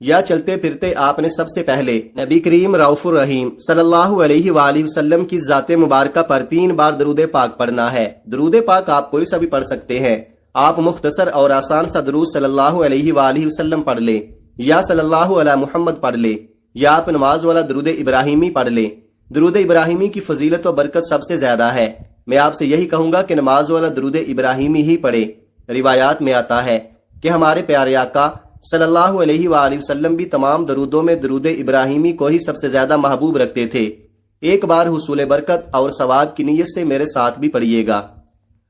یا چلتے پھرتے آپ نے سب سے پہلے نبی کریم رؤوف الرحیم صلی اللہ علیہ وآلہ وسلم کی ذات مبارکہ پر 3 بار درود پاک پڑھنا ہے۔ درود پاک آپ کوئی سا بھی پڑھ سکتے ہیں، آپ مختصر اور آسان سا درود صلی اللہ علیہ وآلہ وسلم پڑھ لیں، یا صلی اللہ علی محمد پڑھ لیں، یا آپ نماز والا درود ابراہیمی پڑھ لیں۔ درود ابراہیمی کی فضیلت و برکت سب سے زیادہ ہے۔ میں آپ سے یہی کہوں گا کہ نماز والا درود ابراہیمی ہی پڑھے۔ روایات میں آتا ہے کہ ہمارے پیارے آقا صلی اللہ علیہ وآلہ وسلم بھی تمام درودوں میں درود ابراہیمی کو ہی سب سے زیادہ محبوب رکھتے تھے۔ ایک بار حصول برکت اور ثواب کی نیت سے میرے ساتھ بھی پڑھیے گا۔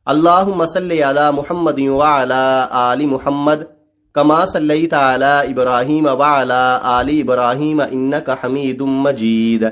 اللہم صلی علی محمد وعلی آل محمد کما صلیت علی ابراہیم وعلی آل ابراہیم انک حمید مجید۔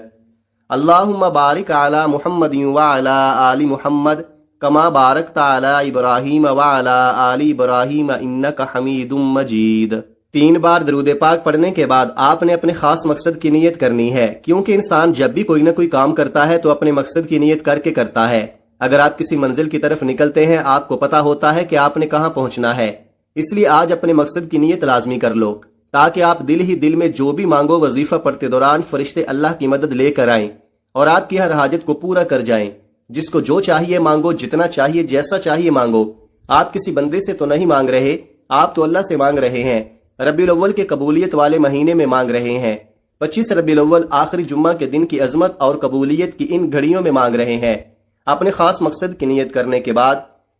اللہم بارک علی محمد وعلی آل محمد کما بارکت علی ابراہیم وعلی آل ابراہیم انک حمید مجید۔ 3 بار درود پاک پڑھنے کے بعد آپ نے اپنے خاص مقصد کی نیت کرنی ہے، کیونکہ انسان جب بھی کوئی نہ کوئی کام کرتا ہے تو اپنے مقصد کی نیت کر کے کرتا ہے۔ اگر آپ کسی منزل کی طرف نکلتے ہیں، آپ کو پتا ہوتا ہے کہ آپ نے کہاں پہنچنا ہے، اس لیے آج اپنے مقصد کی نیت لازمی کر لو، تاکہ آپ دل ہی دل میں جو بھی مانگو وظیفہ پڑھتے دوران فرشتے اللہ کی مدد لے کر آئیں اور آپ کی ہر حاجت کو پورا کر جائیں۔ جس کو جو چاہیے مانگو، جتنا چاہیے جیسا چاہیے مانگو۔ آپ کسی بندے سے تو نہیں مانگ رہے، آپ تو اللہ سے مانگ رہے ہیں۔ ربیع الاول کے قبولیت والے مہینے میں مانگ رہے ہیں۔ 25 ربیع الاول آخری جمعہ کے دن کی عظمت اور قبولیت کی ان گھڑیوں میں مانگ رہے ہیں۔ اپنے خاص مقصد کی نیت کرنے کے بعد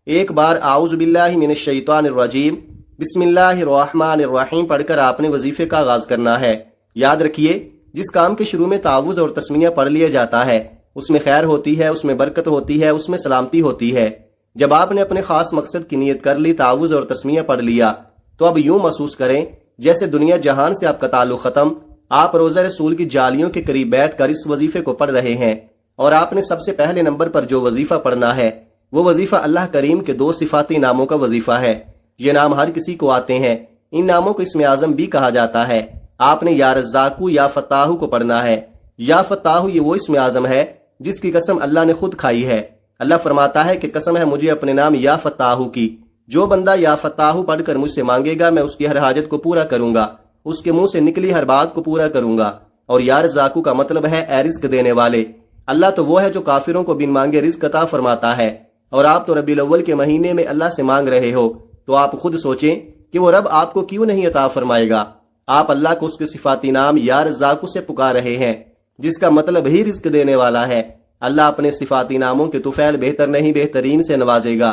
ایک بار اعوذ باللہ من الشیطان الرجیم بسم اللہ الرحمن الرحیم پڑھ کر آپ نے وظیفے کا آغاز کرنا ہے۔ یاد رکھیے، جس کام کے شروع میں تعوذ اور تسمیہ پڑھ لیا جاتا ہے اس میں خیر ہوتی ہے، اس میں برکت ہوتی ہے، اس میں سلامتی ہوتی ہے۔ جب آپ نے اپنے خاص مقصد کی نیت کر لی، تعوذ اور تسمیہ پڑھ لیا، تو اب یوں محسوس کریں جیسے دنیا جہان سے آپ کا تعلق ختم۔ آپ روضہ رسول کی جالیوں کے قریب بیٹھ کر اس وظیفے کو پڑھ رہے ہیں، اور آپ نے سب سے پہلے نمبر پر جو وظیفہ پڑھنا ہے وہ وظیفہ اللہ کریم کے 2 صفاتی ناموں کا وظیفہ ہے۔ یہ نام ہر کسی کو آتے ہیں، ان ناموں کو اسم اعظم بھی کہا جاتا ہے۔ آپ نے یا رزاقو یا فتاحو کو پڑھنا ہے۔ یا فتاحو یہ وہ اسم اعظم ہے جس کی قسم اللہ نے خود کھائی ہے۔ اللہ فرماتا ہے کہ قسم ہے مجھے اپنے نام یا فتاحو کی، جو بندہ یا فتاحو پڑھ کر مجھ سے مانگے گا میں اس کی ہر حاجت کو پورا کروں گا، اس کے منہ سے نکلی ہر بات کو پورا کروں گا۔ اور یا رزاقو کا مطلب ہے اے رزق دینے والے۔ اللہ تو وہ ہے جو کافروں کو بن مانگے رزق عطا فرماتا ہے، اور آپ تو ربیع الاول کے مہینے میں اللہ سے مانگ رہے ہو، تو آپ خود سوچیں کہ وہ رب آپ کو کیوں نہیں عطا فرمائے گا۔ آپ اللہ کو اس کے صفاتی نام یا رزاقو سے پکار رہے ہیں، جس کا مطلب ہی رزق دینے والا ہے۔ اللہ اپنے صفاتی ناموں کے طفیل بہتر نہیں بہترین سے نوازے گا۔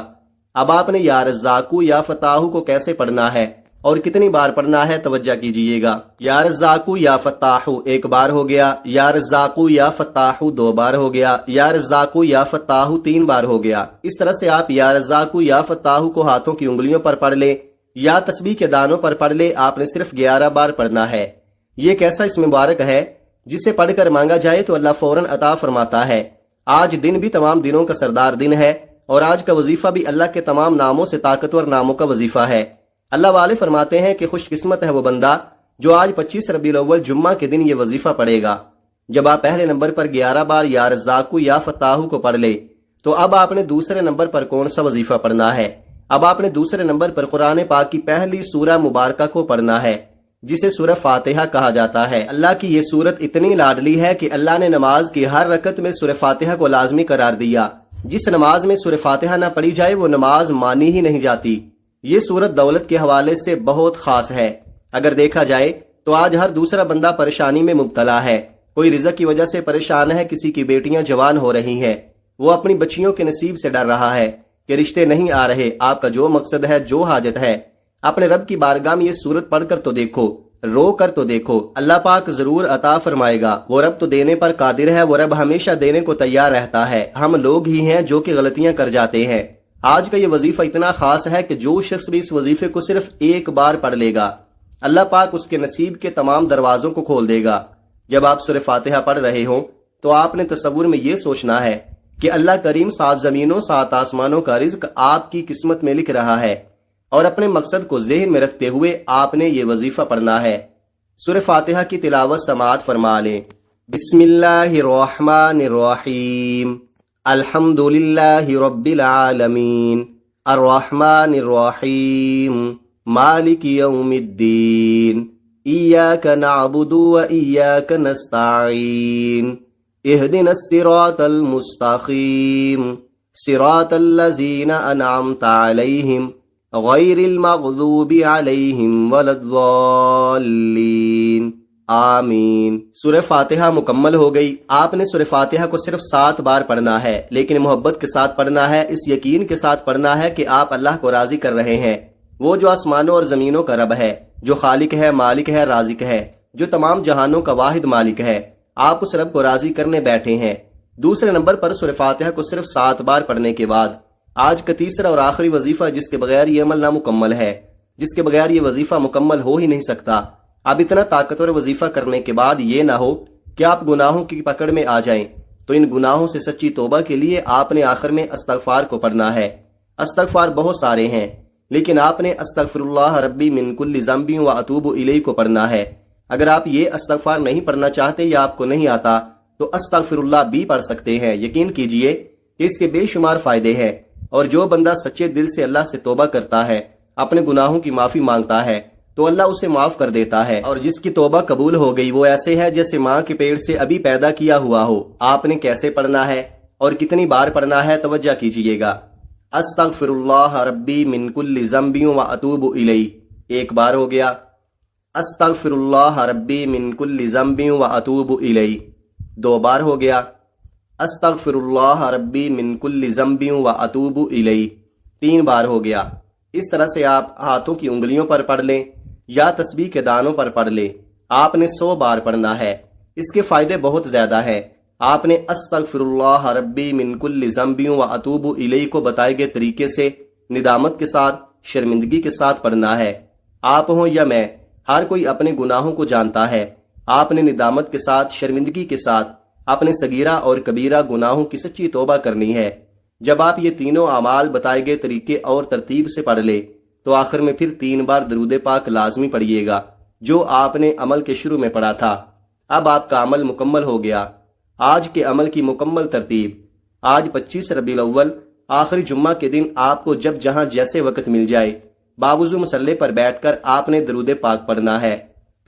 اب آپ نے یا رزاقو یا فتاحو کو کیسے پڑھنا ہے اور کتنی بار پڑھنا ہے توجہ کیجئے گا۔ یا رزاقو یا فتاحو 1 بار ہو گیا، یا رزاقو یا فتاحو 2 بار ہو گیا، یا رزاقو یا فتاحو 3 بار ہو گیا۔ اس طرح سے آپ یا رزاقو یا فتاحو کو ہاتھوں کی انگلیوں پر پڑھ لیں یا تسبیح کے دانوں پر پڑھ لیں۔ آپ نے صرف 11 بار پڑھنا ہے۔ یہ کیسا اسم مبارک ہے جسے پڑھ کر مانگا جائے تو اللہ فوراً عطا فرماتا ہے۔ آج دن بھی تمام دنوں کا سردار دن ہے، اور آج کا وظیفہ بھی اللہ کے تمام ناموں سے طاقتور ناموں کا وظیفہ ہے۔ اللہ والے فرماتے ہیں کہ خوش قسمت ہے وہ بندہ جو آج 25 ربیع الاول جمعہ کے دن یہ وظیفہ پڑھے گا۔ جب آپ پہلے نمبر پر 11 بار یا رزاقو یا فتاحو کو پڑھ لے، تو اب آپ نے دوسرے نمبر پر کون سا وظیفہ پڑھنا ہے؟ اب آپ نے دوسرے نمبر پر قرآن پاک کی پہلی سورہ مبارکہ کو پڑھنا ہے، جسے سورہ فاتحہ کہا جاتا ہے۔ اللہ کی یہ سورت اتنی لاڈلی ہے کہ اللہ نے نماز کی ہر رکعت میں سورہ فاتحہ کو لازمی قرار دیا۔ جس نماز میں سورہ فاتحہ نہ پڑھی جائے وہ نماز مانی ہی نہیں جاتی۔ یہ سورت دولت کے حوالے سے بہت خاص ہے۔ اگر دیکھا جائے تو آج ہر دوسرا بندہ پریشانی میں مبتلا ہے۔ کوئی رزق کی وجہ سے پریشان ہے، کسی کی بیٹیاں جوان ہو رہی ہیں، وہ اپنی بچیوں کے نصیب سے ڈر رہا ہے کہ رشتے نہیں آ رہے۔ آپ کا جو مقصد ہے، جو حاجت ہے، اپنے رب کی بارگاہ میں یہ سورت پڑھ کر تو دیکھو، رو کر تو دیکھو، اللہ پاک ضرور عطا فرمائے گا۔ وہ رب تو دینے پر قادر ہے، وہ رب ہمیشہ دینے کو تیار رہتا ہے۔ ہم لوگ ہی ہیں جو کہ غلطیاں کر جاتے ہیں۔ آج کا یہ وظیفہ اتنا خاص ہے کہ جو شخص بھی اس وظیفے کو صرف 1 بار پڑھ لے گا، اللہ پاک اس کے نصیب کے تمام دروازوں کو کھول دے گا۔ جب آپ سورہ فاتحہ پڑھ رہے ہوں تو آپ نے تصور میں یہ سوچنا ہے کہ اللہ کریم 7 زمینوں 7 آسمانوں کا رزق آپ کی قسمت میں لکھ رہا ہے، اور اپنے مقصد کو ذہن میں رکھتے ہوئے آپ نے یہ وظیفہ پڑھنا ہے۔ سورہ فاتحہ کی تلاوت سماعت فرما لیں۔ بسم اللہ الرحمن الرحیم، الحمد للہ رب العالمین، الرحمن الرحیم، مالک یوم الدین، إياك نعبد وإياك نستعين اهدنا الصراط المستقيم صراط الذين أنعمت عليهم غير المغضوب عليهم ولا الضالين آمین۔ سورہ فاتحہ مکمل ہو گئی۔ آپ نے سورہ فاتحہ کو صرف 7 بار پڑھنا ہے، لیکن محبت کے ساتھ پڑھنا ہے، اس یقین کے ساتھ پڑھنا ہے کہ آپ اللہ کو راضی کر رہے ہیں، وہ جو آسمانوں اور زمینوں کا رب ہے، جو خالق ہے، مالک ہے، رازق ہے، جو تمام جہانوں کا واحد مالک ہے۔ آپ اس رب کو راضی کرنے بیٹھے ہیں۔ دوسرے نمبر پر سورہ فاتحہ کو صرف 7 بار پڑھنے کے بعد آج کا تیسرا اور آخری وظیفہ، جس کے بغیر یہ عمل نامکمل ہے، جس کے بغیر یہ وظیفہ مکمل ہو ہی نہیں سکتا۔ اب اتنا طاقتور وظیفہ کرنے کے بعد یہ نہ ہو کہ آپ گناہوں کی پکڑ میں آ جائیں، تو ان گناہوں سے سچی توبہ کے لیے آپ نے آخر میں استغفار کو پڑھنا ہے۔ استغفار بہت سارے ہیں، لیکن آپ نے استغفر اللہ ربی من کل ذنب و اتوب الیہ کو پڑھنا ہے۔ اگر آپ یہ استغفار نہیں پڑھنا چاہتے یا آپ کو نہیں آتا تو استغفر اللہ بھی پڑھ سکتے ہیں۔ یقین کیجئے کہ اس کے بے شمار فائدے ہیں، اور جو بندہ سچے دل سے اللہ سے توبہ کرتا ہے، اپنے گناہوں کی معافی مانگتا ہے، تو اللہ اسے معاف کر دیتا ہے، اور جس کی توبہ قبول ہو گئی وہ ایسے ہے جیسے ماں کے پیٹ سے ابھی پیدا کیا ہوا ہو۔ آپ نے کیسے پڑھنا ہے اور کتنی بار پڑھنا ہے، توجہ کیجئے گا۔ استغفر اللہ ربی من کل ذنب و اتوب الیہ، 1 بار ہو گیا۔ استغفر اللہ ربی من کل ذنب و اتوب الیہ، 2 بار ہو گیا۔ استغفر اللہ ربی من کل ذنب و اتوب الیہ، 3 بار ہو گیا۔ اس طرح سے آپ ہاتھوں کی انگلیوں پر پڑھ لیں یا تسبیح کے دانوں پر پڑھ لیں۔ آپ نے 100 بار پڑھنا ہے۔ اس کے فائدے بہت زیادہ ہیں۔ آپ نے استغفر اللہ ربی من کل ذنب و اتوب الیہ کو بتائے گئے طریقے سے ندامت کے ساتھ، شرمندگی کے ساتھ پڑھنا ہے۔ آپ ہوں یا میں، ہر کوئی اپنے گناہوں کو جانتا ہے۔ آپ نے ندامت کے ساتھ، شرمندگی کے ساتھ اپنے صغیرہ اور کبیرہ گناہوں کی سچی توبہ کرنی ہے۔ جب آپ یہ تینوں اعمال بتائے گئے طریقے اور ترتیب سے پڑھ لیں تو آخر میں پھر 3 بار درود پاک لازمی پڑھیے گا، جو آپ نے عمل کے شروع میں پڑھا تھا۔ اب آپ کا عمل مکمل ہو گیا۔ آج کے عمل کی مکمل ترتیب: آج 25 ربیع الاول آخری جمعہ کے دن آپ کو جب جہاں جیسے وقت مل جائے باوضو مصلی پر بیٹھ کر آپ نے درود پاک پڑھنا ہے،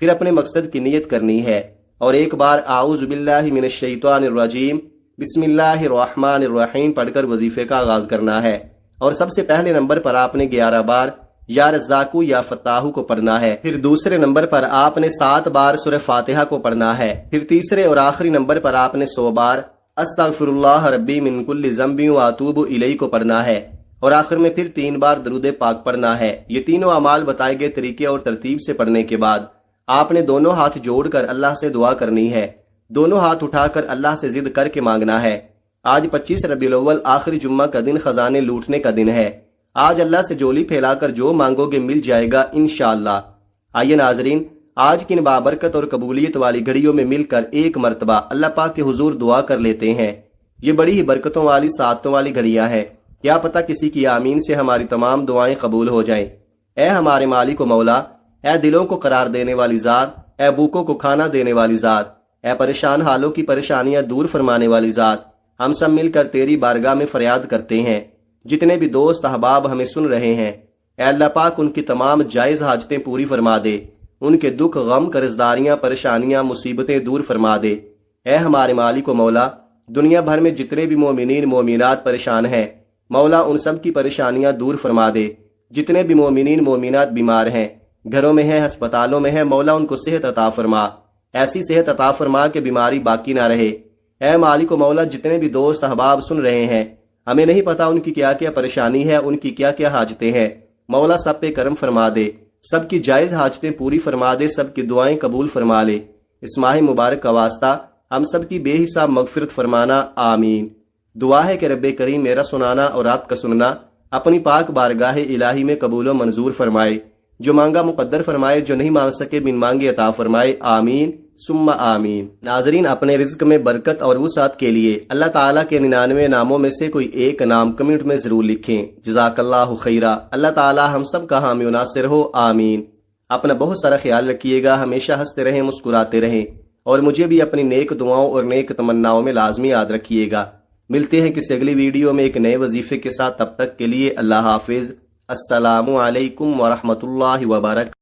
پھر اپنے مقصد کی نیت کرنی ہے، اور 1 بار اعوذ باللہ من الشیطان الرجیم بسم اللہ الرحمن الرحیم پڑھ کر وظیفے کا آغاز کرنا ہے، اور سب سے پہلے نمبر پر آپ نے 11 بار یا رزاقو یا فتاحو کو پڑھنا ہے۔ پھر دوسرے نمبر پر آپ نے 7 بار سورہ فاتحہ کو پڑھنا ہے۔ پھر تیسرے اور آخری نمبر پر آپ نے 100 بار استغفر اللہ ربی من کل ذنب و اتوب الیہ کو پڑھنا ہے، اور آخر میں پھر 3 بار درود پاک پڑھنا ہے۔ یہ تینوں اعمال بتائے گئے طریقے اور ترتیب سے پڑھنے کے بعد آپ نے دونوں ہاتھ جوڑ کر اللہ سے دعا کرنی ہے، دونوں ہاتھ اٹھا کر اللہ سے ضد کر کے مانگنا ہے۔ آج 25 ربیع الاول آخری جمعہ کا دن خزانے لوٹنے کا دن ہے۔ آج اللہ سے جولی پھیلا کر جو مانگو گے مل جائے گا انشاءاللہ۔ آئیے ناظرین، آج کی ان بابرکت اور قبولیت والی گھڑیوں میں مل کر ایک مرتبہ اللہ پاک کے حضور دعا کر لیتے ہیں۔ یہ بڑی ہی برکتوں والی، سعادتوں والی گھڑیاں ہیں۔ کیا پتہ کسی کی آمین سے ہماری تمام دعائیں قبول ہو جائیں۔ اے ہمارے مالک و مولا، اے دلوں کو قرار دینے والی ذات، اے بھوکوں کو کھانا دینے والی ذات، اے پریشان حالوں کی پریشانیاں دور فرمانے والی ذات، ہم سب مل کر تیری بارگاہ میں فریاد کرتے ہیں۔ جتنے بھی دوست احباب ہمیں سن رہے ہیں، اے اللہ پاک ان کی تمام جائز حاجتیں پوری فرما دے، ان کے دکھ، غم، قرضداریاں، پریشانیاں، مصیبتیں دور فرما دے۔ اے ہمارے مالک و مولا، دنیا بھر میں جتنے بھی مومنین مومنات پریشان ہیں، مولا ان سب کی پریشانیاں دور فرما دے۔ جتنے بھی مومنین مومنات بیمار ہیں، گھروں میں ہیں، ہسپتالوں میں ہیں، مولا ان کو صحت عطا فرما، ایسی صحت عطا فرما کہ بیماری باقی نہ رہے۔ اے مالک و مولا، جتنے بھی دوست احباب سن رہے ہیں، ہمیں نہیں پتا ان کی کیا کیا پریشانی ہے، ان کی کیا کیا حاجتیں ہیں، مولا سب پہ کرم فرما دے، سب کی جائز حاجتیں پوری فرما دے، سب کی دعائیں قبول فرما لے۔ اس ماہ مبارک کا واسطہ ہم سب کی بے حساب مغفرت فرمانا، آمین۔ دعا ہے کہ رب کریم میرا سنانا اور آپ کا سننا اپنی پاک بارگاہ الہی میں قبول و منظور فرمائے، جو مانگا مقدر فرمائے، جو نہیں مانگ سکے بن مانگے عطا فرمائے، آمین ثم آمین۔ ناظرین، اپنے رزق میں برکت اور وسعت کے لیے اللہ تعالیٰ کے 99 ناموں میں سے کوئی ایک نام کمنٹ میں ضرور لکھیں۔ جزاک اللہ خیرہ۔ اللہ تعالیٰ ہم سب کا حامی و ناصر ہو، آمین۔ اپنا بہت سارا خیال رکھیے گا، ہمیشہ ہنستے رہیں، مسکراتے رہیں، اور مجھے بھی اپنی نیک دعاؤں اور نیک تمناؤں میں لازمی یاد رکھیے گا۔ ملتے ہیں کسی اگلی ویڈیو میں ایک نئے وظیفے کے ساتھ، تب تک کے لیے اللہ حافظ۔ السلام علیکم ورحمۃ اللہ وبرکاتہ۔